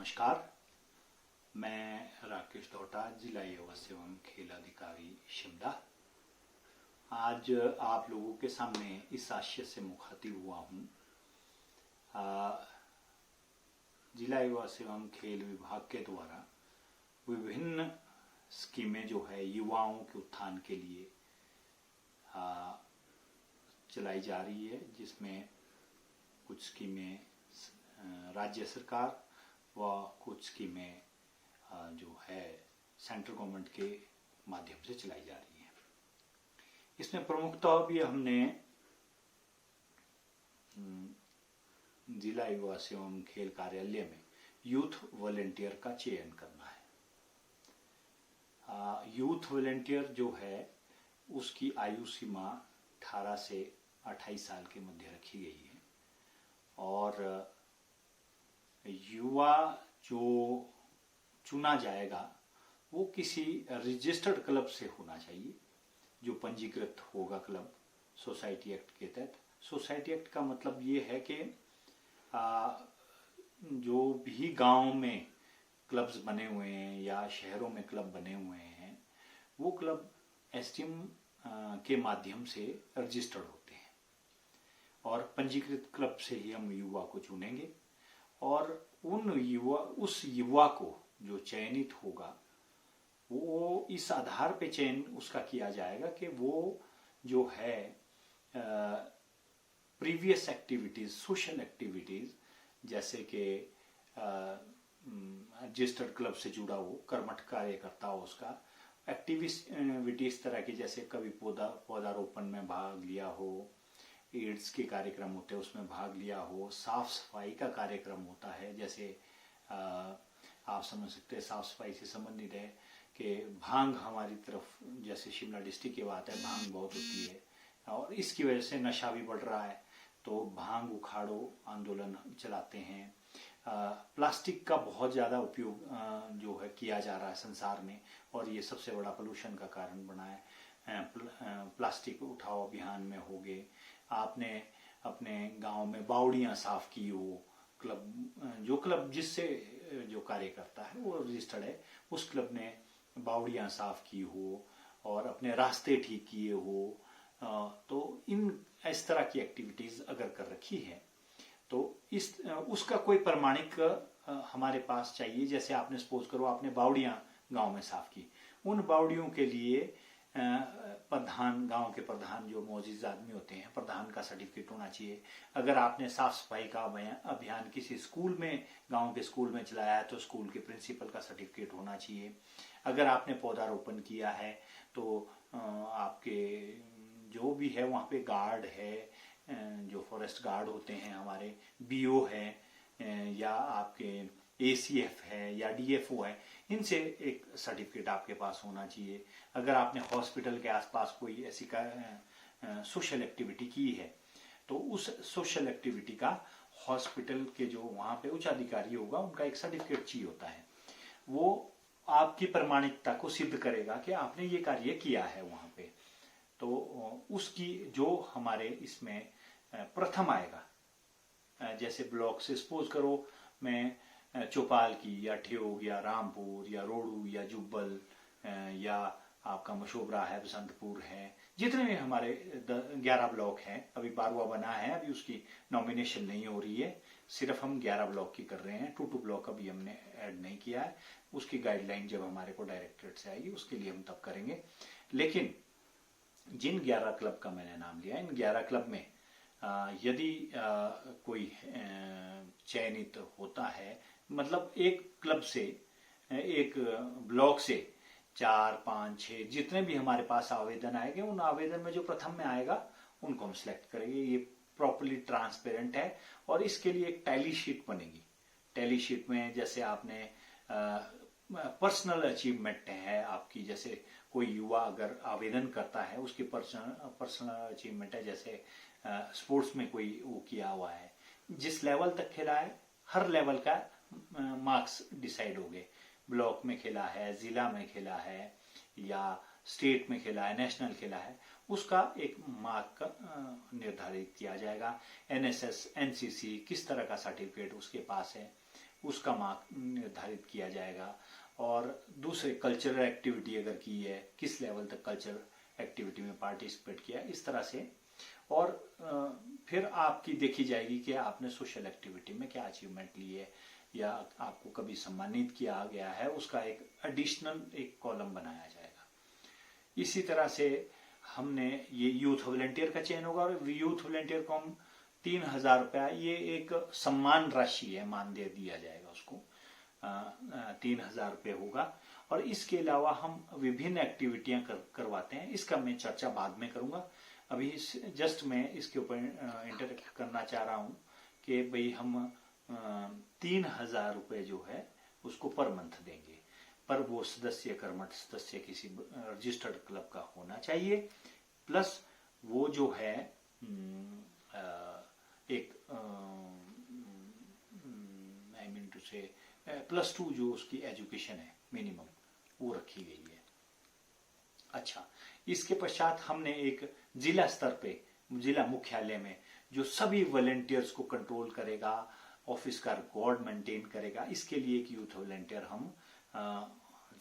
नमस्कार, मैं राकेश दौटा, जिला युवा एवं खेल अधिकारी शिमला। आज आप लोगों के सामने इस आशय से मुखातिब हुआ हूँ। जिला युवा एवं खेल विभाग के द्वारा विभिन्न स्कीमें जो है युवाओं के उत्थान के लिए चलाई जा रही है, जिसमें कुछ स्कीमें राज्य सरकार व कुछ स्कीमें जो है सेंट्रल गवर्नमेंट के माध्यम से चलाई जा रही है। इसमें प्रमुखतः भी हमने जिला युवा एवं खेल कार्यालय में यूथ वॉलेंटियर का चयन करना है। यूथ वॉलेंटियर जो है उसकी आयु सीमा 18 से 28 साल के मध्य रखी गई है और युवा जो चुना जाएगा वो किसी रजिस्टर्ड क्लब से होना चाहिए, जो पंजीकृत होगा क्लब सोसाइटी एक्ट के तहत। सोसाइटी एक्ट का मतलब ये है कि जो भी गांव में क्लब्स बने हुए हैं या शहरों में क्लब बने हुए हैं, वो क्लब एसडीएम के माध्यम से रजिस्टर्ड होते हैं और पंजीकृत क्लब से ही हम युवा को चुनेंगे और उस युवा को जो चयनित होगा वो इस आधार पे चयन उसका किया जाएगा कि वो जो है प्रीवियस एक्टिविटीज, सोशल एक्टिविटीज, जैसे कि रजिस्टर्ड क्लब से जुड़ा हो, कर्मठ कार्य करता हो, उसका एक्टिविटी इस तरह की जैसे कभी पौधारोपण में भाग लिया हो, एड्स के कार्यक्रम होते हैं उसमें भाग लिया हो, साफ सफाई का कार्यक्रम होता है, जैसे आप समझ सकते हैं साफ सफाई से संबंधित है कि भांग हमारी तरफ, जैसे शिमला डिस्ट्रिक्ट की बात है, भांग बहुत होती है और इसकी वजह से नशा भी बढ़ रहा है, तो भांग उखाड़ो आंदोलन चलाते हैं। प्लास्टिक का बहुत ज़्यादा उपयोग जो है किया जा रहा है संसार में और ये सबसे बड़ा पोल्यूशन का कारण बना है। प्लास्टिक उठाओ अभियान में हो गए, आपने अपने गांव में बावड़ियां साफ की हो, क्लब जिससे जो कार्य करता है वो रजिस्टर्ड है, उस क्लब ने बावड़ियां साफ की हो और अपने रास्ते ठीक किए हो, तो इस तरह की एक्टिविटीज अगर कर रखी है तो उसका कोई प्रमाणिक हमारे पास चाहिए। जैसे आपने सपोज करो आपने बावड़ियां गांव में साफ की, उन बावड़ियों के लिए प्रधान, गांव के प्रधान जो मौजूद आदमी होते हैं, प्रधान का सर्टिफिकेट होना चाहिए। अगर आपने साफ सफाई का अभियान किसी स्कूल में, गांव के स्कूल में चलाया है, तो स्कूल के प्रिंसिपल का सर्टिफिकेट होना चाहिए। अगर आपने पौधारोपण किया है तो आपके जो भी है वहाँ पे गार्ड है, जो फॉरेस्ट गार्ड होते हैं हमारे, बीओ है या आपके एसीएफ है या डीएफओ है, इनसे एक सर्टिफिकेट आपके पास होना चाहिए। अगर आपने हॉस्पिटल के आसपास कोई ऐसी सोशल एक्टिविटी की है तो उस सोशल एक्टिविटी का हॉस्पिटल के जो वहाँ पे उच्च अधिकारी होगा उनका एक सर्टिफिकेट चाहिए होता है, वो आपकी प्रमाणिकता को सिद्ध करेगा कि आपने ये कार्य किया है वहाँ पे। तो उसकी जो हमारे इसमें प्रथम आएगा, जैसे ब्लॉक से सपोज करो मैं चौपाल की या ठियोग या रामपुर या रोडू या जुब्बल या आपका मशोबरा है, बसंतपुर है, जितने भी हमारे 11 ब्लॉक हैं, अभी 12वां बना है, अभी उसकी नॉमिनेशन नहीं हो रही है, सिर्फ हम 11 ब्लॉक की कर रहे हैं, 2 ब्लॉक अभी हमने ऐड नहीं किया है, उसकी गाइडलाइन जब हमारे को डायरेक्टरेट से आएगी उसके लिए हम तब करेंगे। लेकिन जिन 11 क्लब का मैंने नाम लिया, इन 11 क्लब में यदि कोई चयनित होता है, मतलब एक क्लब से, एक ब्लॉक से 4, 5, 6 जितने भी हमारे पास आवेदन आएंगे, उन आवेदन में जो प्रथम में आएगा उनको हम सिलेक्ट करेंगे। ये प्रॉपर्ली ट्रांसपेरेंट है और इसके लिए एक टैली शीट बनेगी। टैली शीट में जैसे आपने पर्सनल अचीवमेंट है आपकी, जैसे कोई युवा अगर आवेदन करता है उसकी पर्सनल अचीवमेंट है, जैसे स्पोर्ट्स में कोई वो किया हुआ है, जिस लेवल तक खेला है, हर लेवल का मार्क्स डिसाइड हो गए, ब्लॉक में खेला है, जिला में खेला है या स्टेट में खेला है, नेशनल खेला है, उसका एक मार्क का निर्धारित किया जाएगा। एनएसएस, एनसीसी, किस तरह का सर्टिफिकेट उसके पास है, उसका मार्क निर्धारित किया जाएगा। और दूसरे कल्चरल एक्टिविटी अगर की है, किस लेवल तक कल्चरल एक्टिविटी में पार्टिसिपेट किया, इस तरह से। और फिर आपकी देखी जाएगी कि आपने सोशल एक्टिविटी में क्या अचीवमेंट ली है या आपको कभी सम्मानित किया गया है, उसका एक एडिशनल एक कॉलम बनाया जाएगा। इसी तरह से हमने ये यूथ वॉलंटियर का चयन होगा, और यूथ वॉलंटियर को हम 3,000 रुपया, ये एक सम्मान राशि है, मानदेय दिया जाएगा उसको, 3,000 रुपये होगा। और इसके अलावा हम विभिन्न एक्टिविटियां करवाते हैं, इसका मैं चर्चा बाद में करूंगा। अभी जस्ट मैं इसके ऊपर इंटरेक्ट करना चाह रहा हूं कि भाई हम 3,000 रुपये जो है उसको पर मंथ देंगे, पर वो सदस्य, कर्मठ सदस्य किसी रजिस्टर्ड क्लब का होना चाहिए, प्लस वो जो है एक आई मीन टू से +2 जो उसकी एजुकेशन है मिनिमम, वो रखी गई है। अच्छा, इसके पश्चात हमने एक जिला स्तर पे, जिला मुख्यालय में जो सभी वॉलंटियर्स को कंट्रोल करेगा, ऑफिस का रिकॉर्ड मेंटेन करेगा, इसके लिए एक यूथ वॉलंटियर हम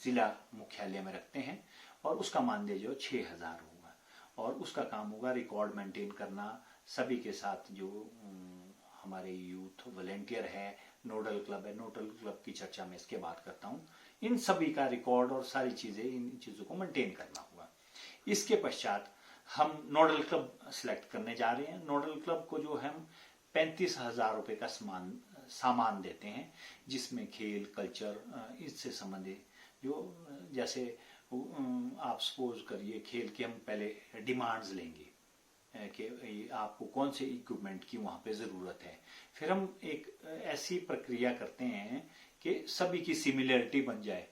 जिला मुख्यालय में रखते हैं, और उसका मानदेय जो 6,000 होगा, और उसका काम होगा रिकॉर्ड मेंटेन करना सभी के साथ। जो हमारे यूथ वॉलंटियर है, नोडल क्लब है, नोडल क्लब की चर्चा में इसके बाद करता हूँ, इन सभी का रिकॉर्ड और सारी चीजें, इन चीजों को मेंटेन करना होगा। इसके पश्चात हम नोडल क्लब सिलेक्ट करने जा रहे हैं। नोडल क्लब को जो हम 35,000 रुपये का सामान देते हैं, जिसमें खेल, कल्चर, इससे संबंधित जो, जैसे आप सपोज करिए खेल के हम पहले डिमांड्स लेंगे कि आपको कौन से इक्विपमेंट की वहां पे जरूरत है। फिर हम एक ऐसी प्रक्रिया करते हैं कि सभी की सिमिलरिटी बन जाए,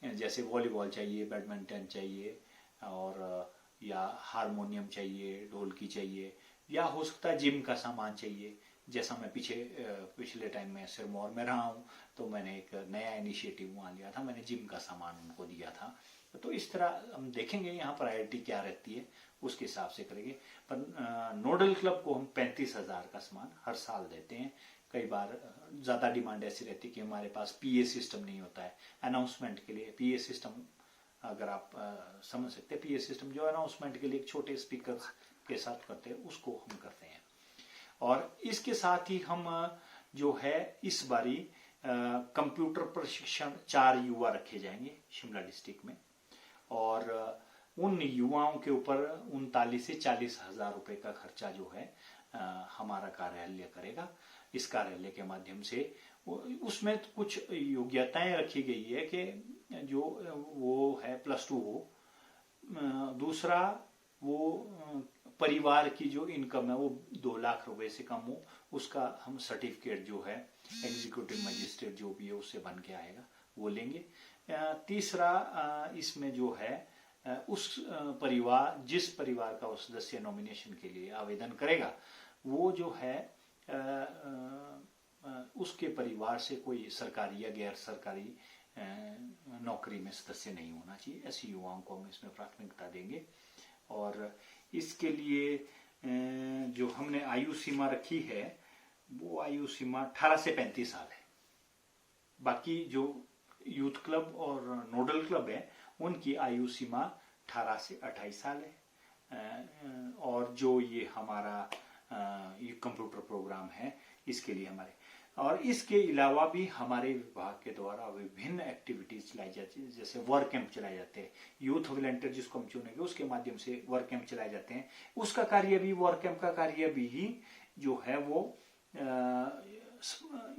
जैसे वॉलीबॉल चाहिए, बैडमिंटन चाहिए, और या हारमोनियम चाहिए, ढोलकी चाहिए, या हो सकता है जिम का सामान चाहिए। जैसा मैं पिछले टाइम में सिरमौर में रहा हूँ, तो मैंने एक नया इनिशिएटिव वहां लिया था, मैंने जिम का सामान उनको दिया था। तो इस तरह हम देखेंगे यहाँ प्रायोरिटी क्या रहती है, उसके हिसाब से करेंगे। पर नोडल क्लब को हम 35,000 का सामान हर साल देते हैं। कई बार ज्यादा डिमांड ऐसी रहती है कि हमारे पास PA सिस्टम नहीं होता है अनाउंसमेंट के लिए। PA सिस्टम अगर आप समझ सकते हैं, PA सिस्टम जो अनाउंसमेंट के लिए एक छोटे स्पीकर के साथ करते हैं, उसको हम करते हैं। और इसके साथ ही हम जो है इस बारी कंप्यूटर प्रशिक्षण 4 युवा रखे जाएंगे शिमला डिस्ट्रिक्ट में, और उन युवाओं के ऊपर 39 से 40,000 रुपए का खर्चा जो है हमारा कार्यालय करेगा। इस कार्यालय के माध्यम से उसमें कुछ योग्यताएं रखी गई है कि जो वो है +2 हो, दूसरा वो परिवार की जो इनकम है वो 2 लाख रुपए से कम हो, उसका हम सर्टिफिकेट जो है एग्जीक्यूटिव मजिस्ट्रेट जो भी है उससे बन के आएगा, वो लेंगे। तीसरा इसमें जो है उस परिवार, जिस परिवार का उस सदस्य नॉमिनेशन के लिए आवेदन करेगा, वो जो है उसके परिवार से कोई सरकारी या गैर सरकारी नौकरी में सदस्य नहीं होना चाहिए। ऐसे युवाओं को हम इसमें प्राथमिकता देंगे। और इसके लिए जो हमने आयु सीमा रखी है, वो आयु सीमा 18 से 35 साल है। बाकी जो यूथ क्लब और नोडल क्लब है, उनकी आयु सीमा 18 से 28 साल है। और जो ये हमारा ये कंप्यूटर प्रोग्राम है, इसके लिए हमारे, और इसके अलावा भी हमारे विभाग के द्वारा विभिन्न एक्टिविटीज चलाई जाती है। जैसे वर्क कैंप चलाए जाते हैं, यूथ वॉलंटियर जिसको हम चुनेंगे उसके माध्यम से वर्क कैंप चलाए जाते हैं। उसका कार्य भी, वर्क कैंप का कार्य भी जो है वो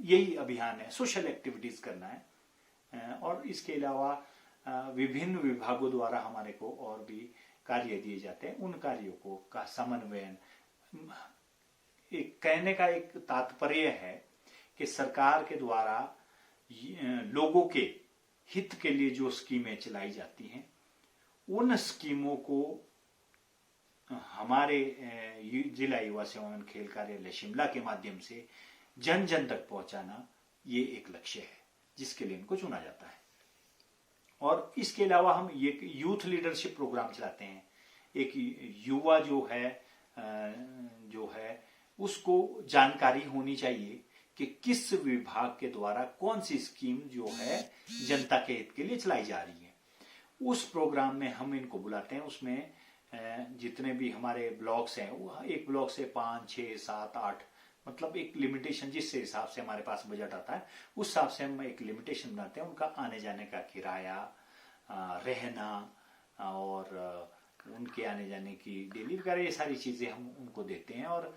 यही अभियान है, सोशल एक्टिविटीज करना है। और इसके अलावा विभिन्न विभागों द्वारा हमारे को और भी कार्य दिए जाते हैं। उन कार्यों को का समन्वयन, एक कहने का एक तात्पर्य है कि सरकार के द्वारा लोगों के हित के लिए जो स्कीमें चलाई जाती हैं, उन स्कीमों को हमारे जिला युवा सेवा एवं खेल कार्यालय शिमला के माध्यम से जन जन तक पहुंचाना, ये एक लक्ष्य है जिसके लिए इनको चुना जाता है। और इसके अलावा हम ये यूथ लीडरशिप प्रोग्राम चलाते हैं। एक युवा जो है उसको जानकारी होनी चाहिए कि किस विभाग के द्वारा कौन सी स्कीम जो है जनता के हित के लिए चलाई जा रही है। उस प्रोग्राम में हम इनको बुलाते हैं। उसमें जितने भी हमारे ब्लॉक्स हैं, वो एक ब्लॉक से 5, 6, 7, 8, मतलब एक लिमिटेशन, जिस हिसाब से हमारे पास बजट आता है उस हिसाब से हम एक लिमिटेशन बनाते हैं। उनका आने जाने का किराया, रहना और उनके आने जाने की डेली वगैरह ये सारी चीजें हम उनको देते हैं। और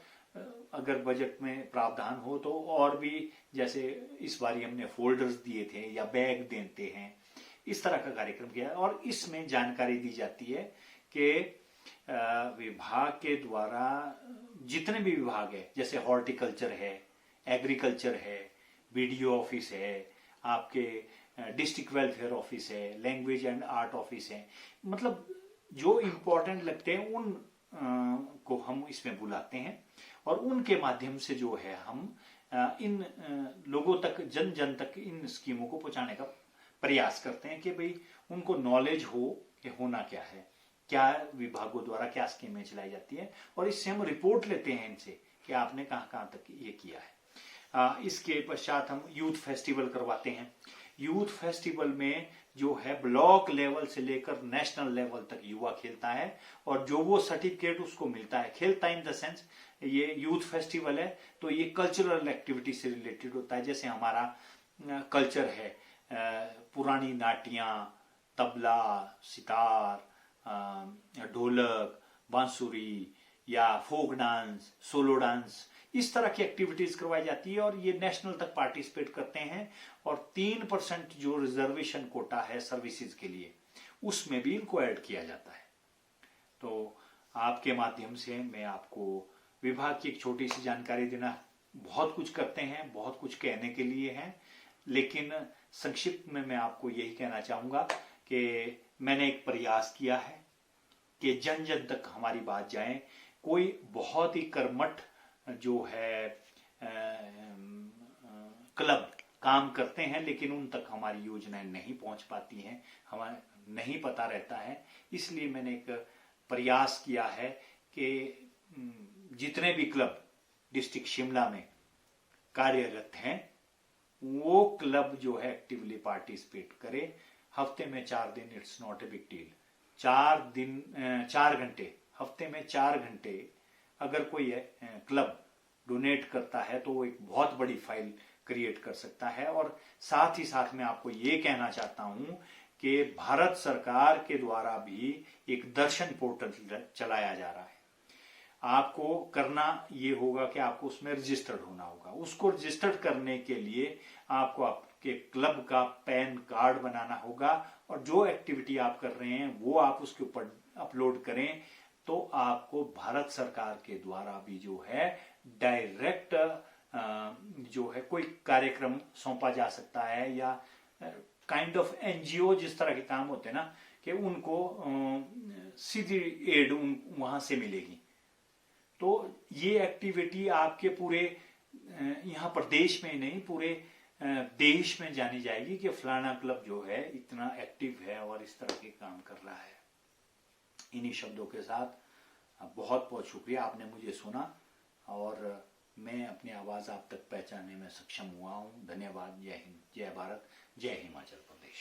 अगर बजट में प्रावधान हो तो और भी, जैसे इस बारी हमने फोल्डर्स दिए थे या बैग देते हैं, इस तरह का कार्यक्रम किया। और इसमें जानकारी दी जाती है कि विभाग के द्वारा जितने भी विभाग है, जैसे हॉर्टिकल्चर है, एग्रीकल्चर है, बीडीओ ऑफिस है, आपके डिस्ट्रिक्ट वेलफेयर ऑफिस है, लैंग्वेज एंड आर्ट ऑफिस है, मतलब जो इम्पोर्टेंट लगते हैं उन को हम इसमें बुलाते हैं। और उनके माध्यम से जो है हम इन लोगों तक, जन जन तक इन स्कीमों को पहुंचाने का प्रयास करते हैं कि भाई उनको नॉलेज हो कि होना क्या है, क्या विभागों द्वारा क्या स्कीमें चलाई जाती है। और इससे हम रिपोर्ट लेते हैं इनसे कि आपने कहाँ कहाँ तक ये किया है। इसके पश्चात हम यूथ फेस्टिवल करवाते हैं। यूथ फेस्टिवल में जो है ब्लॉक लेवल से लेकर नेशनल लेवल तक युवा खेलता है और जो वो सर्टिफिकेट उसको मिलता है। खेलता इन द सेंस, ये यूथ फेस्टिवल है तो ये कल्चरल एक्टिविटी से रिलेटेड होता है। जैसे हमारा कल्चर है, पुरानी नाटियां, तबला, सितार, ढोलक, बांसुरी या फोक डांस, सोलो डांस, इस तरह की एक्टिविटीज करवाई जाती है और ये नेशनल तक पार्टिसिपेट करते हैं। और 3% जो रिजर्वेशन कोटा है सर्विसेज के लिए, उसमें भी इनको ऐड किया जाता है। तो आपके माध्यम से मैं आपको विभाग की एक छोटी सी जानकारी देना, बहुत कुछ करते हैं, बहुत कुछ कहने के लिए है, लेकिन संक्षिप्त में मैं आपको यही कहना चाहूंगा कि मैंने एक प्रयास किया है कि जन जन तक हमारी बात जाए। कोई बहुत ही कर्मठ जो है क्लब काम करते हैं लेकिन उन तक हमारी योजनाएं नहीं पहुंच पाती हैं, हमें नहीं पता रहता है। इसलिए मैंने एक प्रयास किया है कि जितने भी क्लब डिस्ट्रिक्ट शिमला में कार्यरत हैं वो क्लब जो है एक्टिवली पार्टिसिपेट करे। हफ्ते में 4 दिन, it's not a big deal. 4 घंटे, हफ्ते में 4 घंटे अगर कोई क्लब डोनेट करता है तो वो एक बहुत बड़ी फाइल क्रिएट कर सकता है। और साथ ही साथ मैं आपको ये कहना चाहता हूं कि भारत सरकार के द्वारा भी एक दर्शन पोर्टल चलाया जा रहा है। आपको करना ये होगा कि आपको उसमें रजिस्टर्ड होना होगा। उसको रजिस्टर्ड करने के लिए आपको आपके क्लब का पैन कार्ड बनाना होगा और जो एक्टिविटी आप कर रहे हैं वो आप उसके ऊपर अपलोड करें तो आपको भारत सरकार के द्वारा भी जो है डायरेक्ट जो है कोई कार्यक्रम सौंपा जा सकता है, या काइंड ऑफ एनजीओ जिस तरह के काम होते हैं ना, कि उनको सीधी एड वहां से मिलेगी। तो ये एक्टिविटी आपके पूरे यहाँ प्रदेश में नहीं, पूरे देश में जानी जाएगी कि फलाना क्लब जो है इतना एक्टिव है और इस तरह के काम कर रहा है। इन्हीं शब्दों के साथ बहुत बहुत शुक्रिया, आपने मुझे सुना और मैं अपनी आवाज आप तक पहुंचाने में सक्षम हुआ हूं। धन्यवाद। जय हिंद, जय भारत, जय हिमाचल प्रदेश।